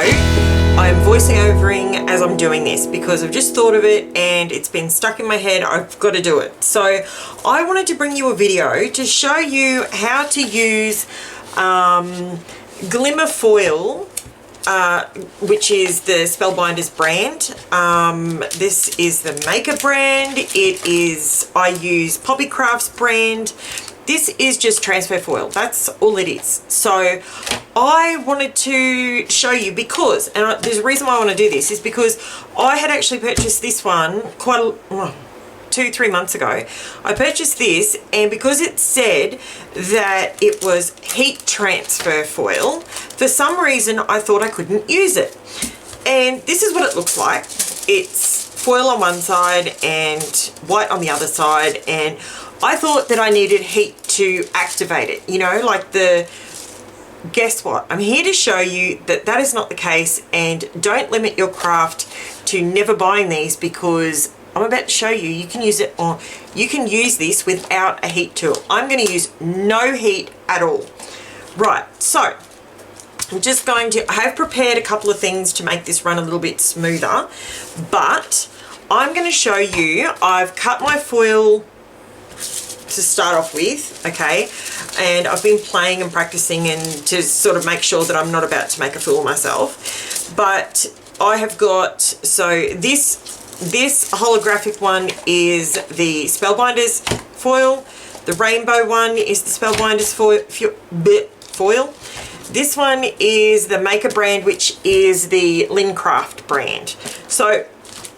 video, I'm voicing overing as I'm doing this because I've just thought of it and it's been stuck in my head. I've got to do it. So I wanted to bring you a video to show you how to use glimmer foil, which is the Spellbinders brand. This is the Maker brand. I use Poppy Crafts brand. This is just transfer foil. That's all it is. So I wanted to show you because, and there's a reason why I want to do this, is because I had actually purchased this one quite 2-3 months ago. I purchased this, and because it said that it was heat transfer foil, for some reason I thought I couldn't use it. And this is what it looks like. It's foil on one side and white on the other side, and I thought that I needed heat to activate it, you know, like guess what? I'm here to show you that that is not the case, and don't limit your craft to never buying these, because I'm about to show you, you can use it, or you can use this without a heat tool. I'm going to use no heat at all. Right, so I'm just going to, I have prepared a couple of things to make this run a little bit smoother, but I'm going to show you, I've cut my foil to start off with, okay, and I've been playing and practicing and to sort of make sure that I'm not about to make a fool of myself. But I have got, so this holographic one is the Spellbinders foil, the rainbow one is the Spellbinders foil. This one is the Maker brand, which is the Lincraft brand. So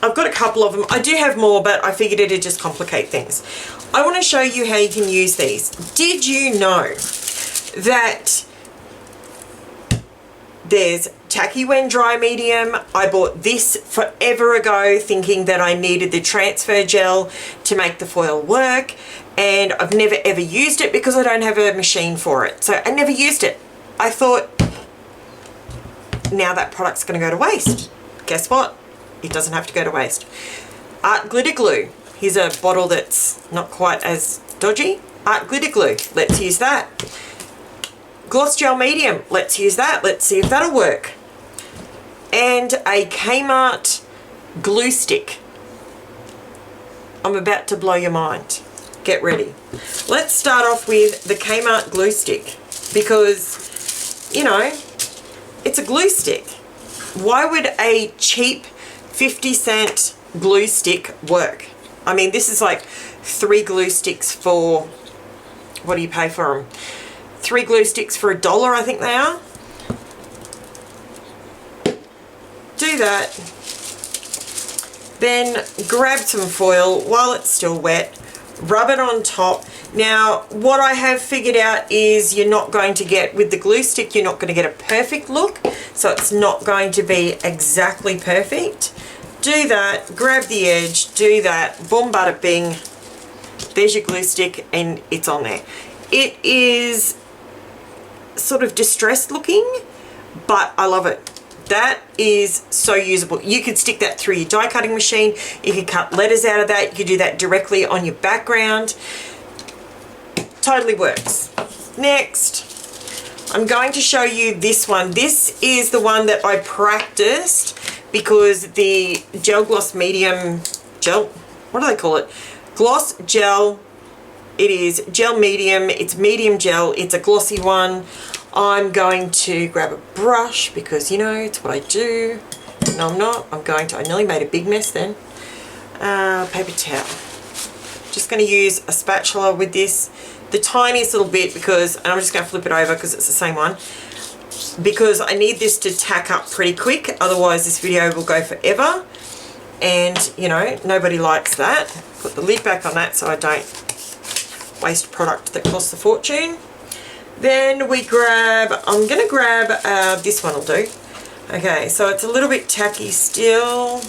I've got a couple of them. I do have more, but I figured it'd just complicate things. I want to show you how you can use these. Did you know that there's tacky when dry medium? I bought this forever ago thinking that I needed the transfer gel to make the foil work, and I've never ever used it because I don't have a machine for it. So I never used it. I thought, now that product's going to go to waste. Guess what? It doesn't have to go to waste. Art Glitter Glue. Here's a bottle that's not quite as dodgy. Art Glitter Glue. Let's use that. Gloss Gel Medium. Let's use that. Let's see if that'll work. And a Kmart glue stick. I'm about to blow your mind. Get ready. Let's start off with the Kmart glue stick, because, you know, it's a glue stick. Why would a cheap 50-cent glue stick work? I mean, this is like 3 glue sticks for, what do you pay for them? 3 glue sticks for $1, I think they are. Do that. Then grab some foil while it's still wet. Rub it on top. Now, what I have figured out is you're not going to get, with the glue stick, you're not going to get a perfect look. So it's not going to be exactly perfect. Do that, grab the edge, do that, boom, bada bing. There's your glue stick and it's on there. It is sort of distressed looking, but I love it. That is so usable. You could stick that through your die cutting machine. You could cut letters out of that. You could do that directly on your background. Totally works. Next, I'm going to show you this one. This is the one that I practiced because the gel gloss medium gel, what do they call it? Gloss gel. It is gel medium. It's medium gel. It's a glossy one. I'm going to grab a brush because, you know, it's what I do. No, I'm not. I nearly made a big mess then. Paper towel. Just going to use a spatula with this. The tiniest little bit, because, and I'm just going to flip it over because it's the same one, because I need this to tack up pretty quick, otherwise this video will go forever, and you know, nobody likes that. Put the lid back on that so I don't waste product that costs a fortune. Then we grab, I'm going to grab, this one will do. Okay, so it's a little bit tacky still.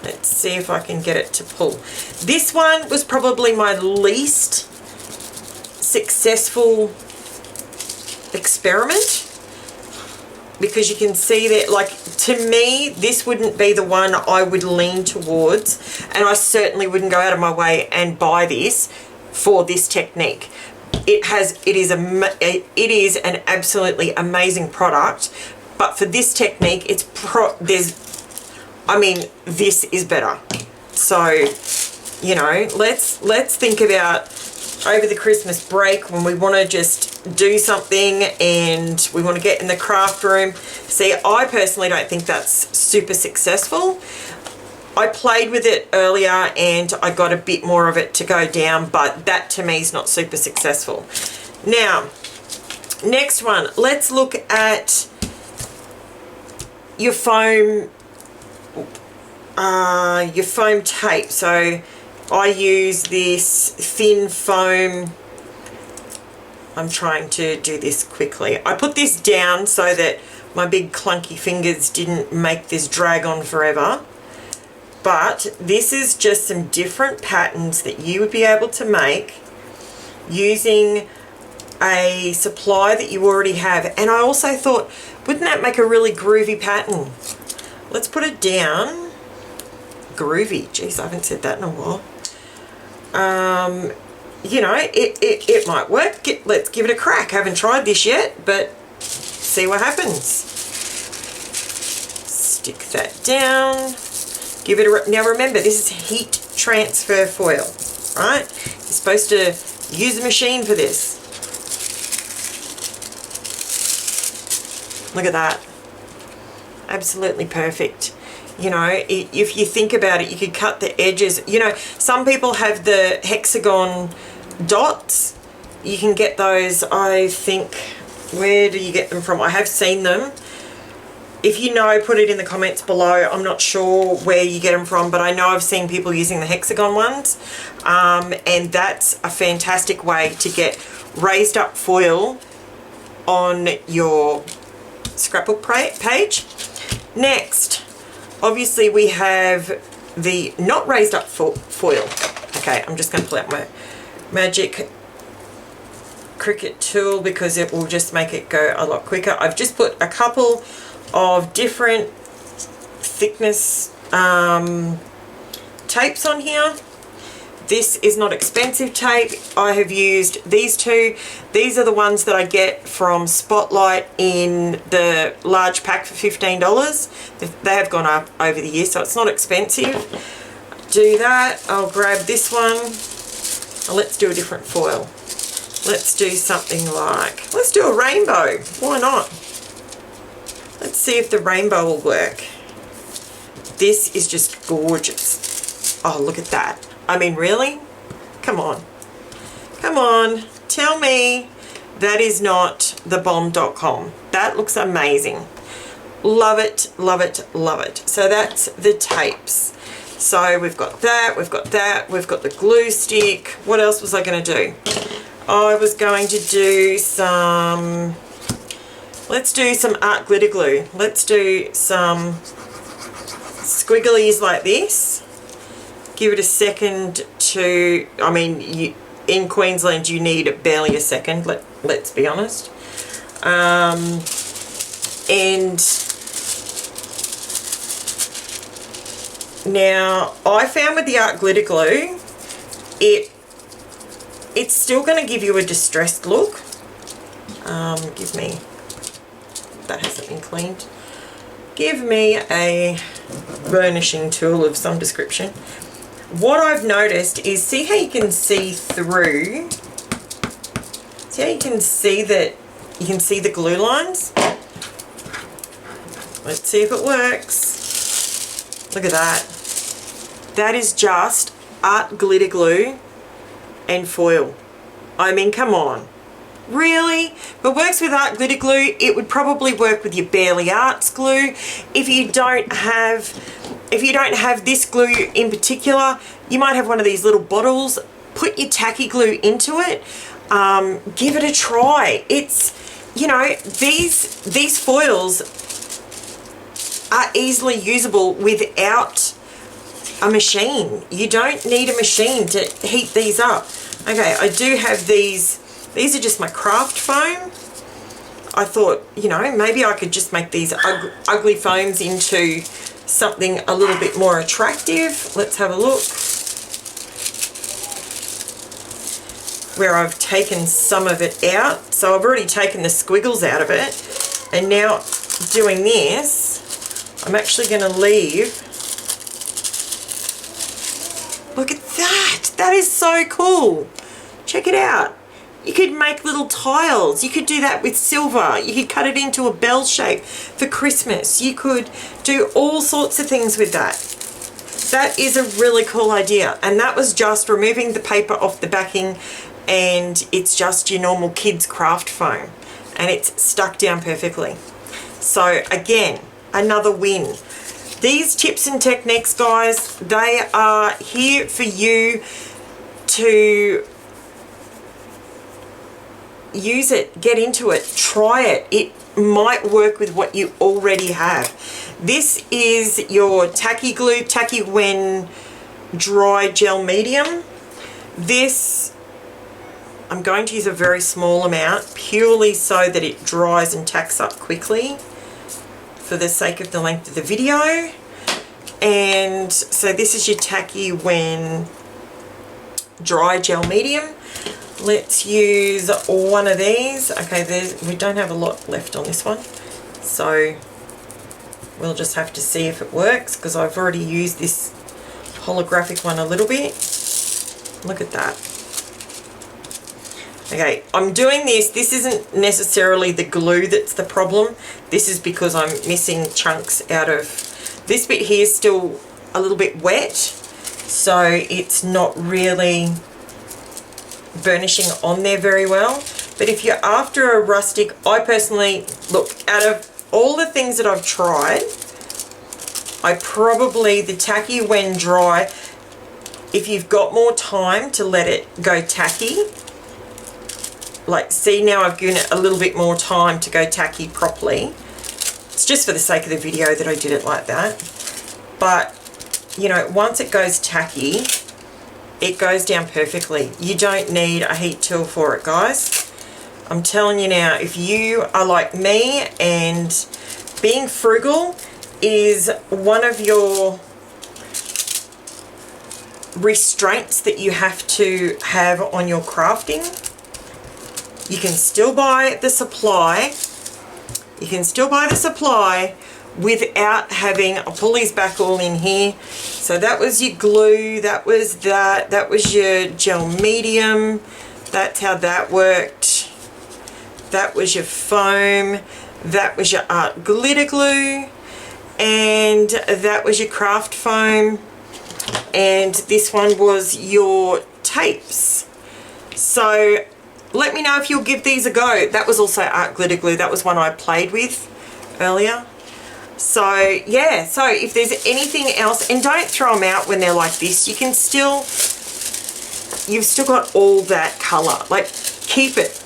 Let's see if I can get it to pull. This one was probably my least successful experiment, because you can see that, like, to me, this wouldn't be the one I would lean towards, and I certainly wouldn't go out of my way and buy this for this technique. It is an absolutely amazing product, But for this technique, this is better. So, you know, let's think about over the Christmas break when we want to just do something and we want to get in the craft room. See, I personally don't think that's super successful. I played with it earlier and I got a bit more of it to go down, but that to me is not super successful. Now, next one, let's look at your foam tape. So I use this thin foam. I'm trying to do this quickly. I put this down so that my big clunky fingers didn't make this drag on forever. But this is just some different patterns that you would be able to make using a supply that you already have. And I also thought, wouldn't that make a really groovy pattern? Let's put it down. Groovy. Jeez, I haven't said that in a while. You know, it might work. Let's give it a crack. I haven't tried this yet, but see what happens. Stick that down. Give it a... Now remember, this is heat transfer foil, right? You're supposed to use a machine for this. Look at that. Absolutely perfect. You know, if you think about it, you could cut the edges. You know, some people have the hexagon dots. You can get those, I think, where do you get them from? I have seen them. If you know, put it in the comments below. I'm not sure where you get them from, but I know I've seen people using the hexagon ones. And that's a fantastic way to get raised up foil on your scrapbook page. Next, obviously we have the not raised up foil. Okay, I'm just going to pull out my magic Cricut tool because it will just make it go a lot quicker. I've just put a couple of different thickness tapes on here. This is not expensive tape. I have used these two. These are the ones that I get from Spotlight in the large pack for $15. They have gone up over the years, so it's not expensive. Do that. I'll grab this one. Let's do a different foil. Let's do something like, let's do a rainbow. Why not? Let's see if the rainbow will work. This is just gorgeous. Oh, look at that. I mean, really? Come on. Come on. Tell me that is not thebomb.com. That looks amazing. Love it, love it, love it. So that's the tapes. So we've got that, we've got that, we've got the glue stick. What else was I going to do? I was going to do some... Let's do some art glitter glue. Let's do some squigglies like this. Give it a second to, I mean, in Queensland you need barely a second, let's be honest. And now I found with the art glitter glue, it's still going to give you a distressed look. Give me... That hasn't been cleaned. Give me a burnishing tool of some description. What I've noticed is, see how you can see through? See how you can see that, you can see the glue lines? Let's see if it works. Look at that. That is just art glitter glue and foil. I mean, come on. Really? If it works with art glitter glue, it would probably work with your Barely Arts glue. If you don't have this glue in particular, you might have one of these little bottles. Put your tacky glue into it. Give it a try. It's, you know, these foils are easily usable without a machine. You don't need a machine to heat these up. Okay, I do have these. These are just my craft foam. I thought, you know, maybe I could just make these ugly foams into something a little bit more attractive. Let's have a look. Where I've taken some of it out. So I've already taken the squiggles out of it. And now doing this, I'm actually going to leave. Look at that. That is so cool. Check it out. You could make little tiles. You could do that with silver. You could cut it into a bell shape for Christmas. You could do all sorts of things with that. That is a really cool idea. And that was just removing the paper off the backing, and it's just your normal kids craft foam. And it's stuck down perfectly. So again, another win. These tips and techniques, guys, they are here for you to use it, get into it, try it. It might work with what you already have. This is your tacky glue, tacky when dry gel medium. This, I'm going to use a very small amount purely so that it dries and tacks up quickly for the sake of the length of the video. And so this is your tacky when dry gel medium. Let's use one of these. Okay, we don't have a lot left on this one, so we'll just have to see if it works, because I've already used this holographic one a little bit. Look at that. Okay, I'm doing this. This isn't necessarily the glue that's the problem. This is because I'm missing chunks out of this bit here. Is still a little bit wet, so it's not really burnishing on there very well. But if you're after a rustic, I personally, look, out of all the things that I've tried, I probably, the tacky when dry, if you've got more time to let it go tacky, like, see, now I've given it a little bit more time to go tacky properly. It's just for the sake of the video that I did it like that. But, you know, once it goes tacky, it goes down perfectly. You don't need a heat tool for it, guys. I'm telling you now, if you are like me and being frugal is one of your restraints that you have to have on your crafting, you can still buy the supply. You can still buy the supply without having, I'll pull these back all in here. So that was your glue, that was that was your gel medium, that's how that worked. That was your foam, that was your art glitter glue, and that was your craft foam, and this one was your tapes. So let me know if you'll give these a go. That was also art glitter glue. That was one I played with earlier. So yeah, so if there's anything else, and don't throw them out when they're like this, you can still, you've still got all that colour. Like, keep it.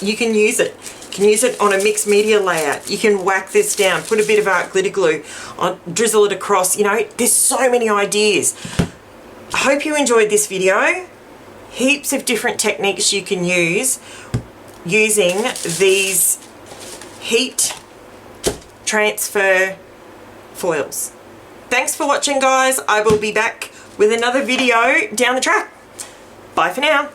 You can use it. You can use it on a mixed media layout. You can whack this down, put a bit of art glitter glue on, drizzle it across. You know, there's so many ideas. I hope you enjoyed this video. Heaps of different techniques you can use using these heat transfer foils. Thanks for watching, guys. I will be back with another video down the track. Bye for now.